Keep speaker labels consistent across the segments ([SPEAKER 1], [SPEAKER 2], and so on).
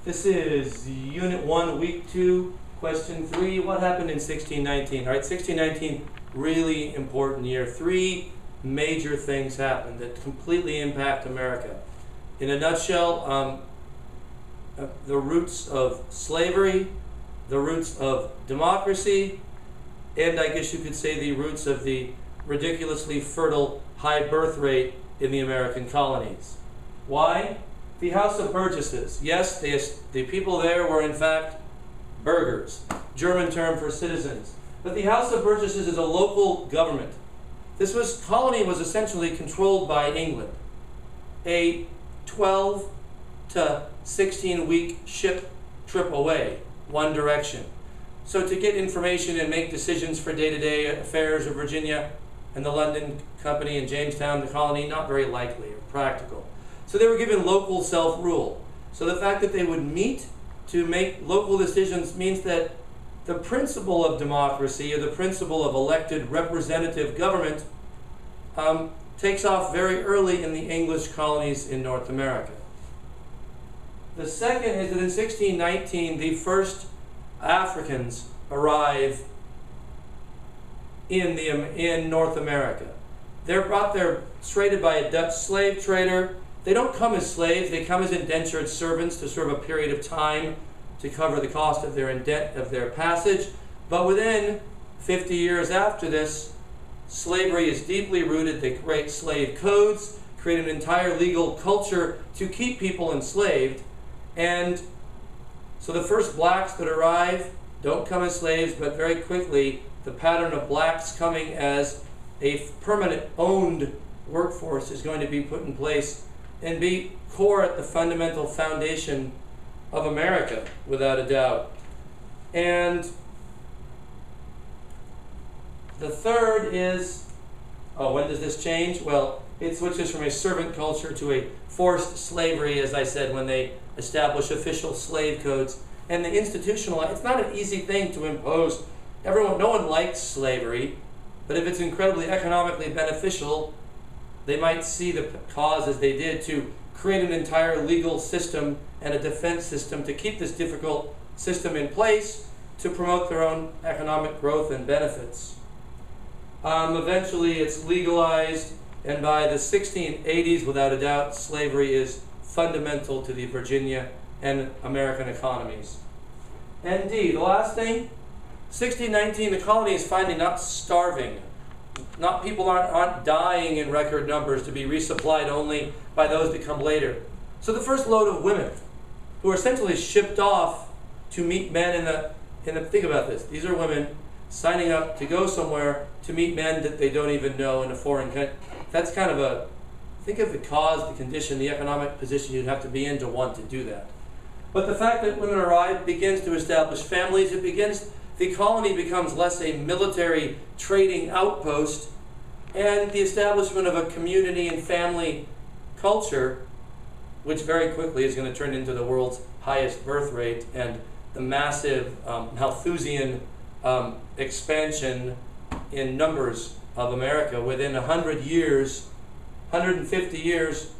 [SPEAKER 1] This is Unit 1, Week 2, Question 3. What happened in 1619? All right, 1619, really important year. Three major things happened that completely impact America. In a nutshell, the roots of slavery, the roots of democracy, and I guess you could say the roots of the ridiculously fertile high birth rate in the American colonies. Why? The House of Burgesses. Yes, the people there were in fact burghers, German term for citizens. But the House of Burgesses is a local government. This colony was essentially controlled by England. A 12 to 16 week ship trip away, one direction. So to get information and make decisions for day-to-day affairs of Virginia and the London Company and Jamestown, the colony, not very likely or practical. So they were given local self-rule. So the fact that they would meet to make local decisions means that the principle of democracy, or the principle of elected representative government, takes off very early in the English colonies in North America. The second is that in 1619, the first Africans arrive in North America. They're brought there traded by a Dutch slave trader. They don't come as slaves, they come as indentured servants to serve a period of time to cover the cost of their passage. But within 50 years after this, slavery is deeply rooted. They create slave codes, create an entire legal culture to keep people enslaved. And so the first blacks that arrive don't come as slaves, but very quickly the pattern of blacks coming as a permanent owned workforce is going to be put in place and be core at the fundamental foundation of America, without a doubt. And the third is, when does this change? Well, it switches from a servant culture to a forced slavery, as I said, when they establish official slave codes. And the institutionalize, it's not an easy thing to impose. No one likes slavery, but if it's incredibly economically beneficial, they might see the cause, as they did, to create an entire legal system and a defense system to keep this difficult system in place to promote their own economic growth and benefits. Eventually it's legalized, and by the 1680s, without a doubt, slavery is fundamental to the Virginia and American economies. And D, the last thing, 1619, the colony is finally not starving. People aren't dying in record numbers to be resupplied only by those that come later. So the first load of women, who are essentially shipped off to meet men think about this, these are women signing up to go somewhere to meet men that they don't even know in a foreign country. That's kind of think of the cause, the condition, the economic position you'd have to be in to want to do that. But the fact that women arrive begins to establish families. The colony becomes less a military trading outpost, and the establishment of a community and family culture, which very quickly is going to turn into the world's highest birth rate and the massive Malthusian expansion in numbers of America. Within 100 years, 150 years,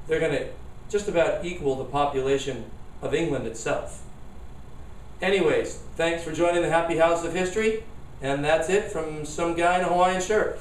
[SPEAKER 1] they're going to just about equal the population of England itself. Anyways, thanks for joining the Happy House of History, and that's it from some guy in a Hawaiian shirt.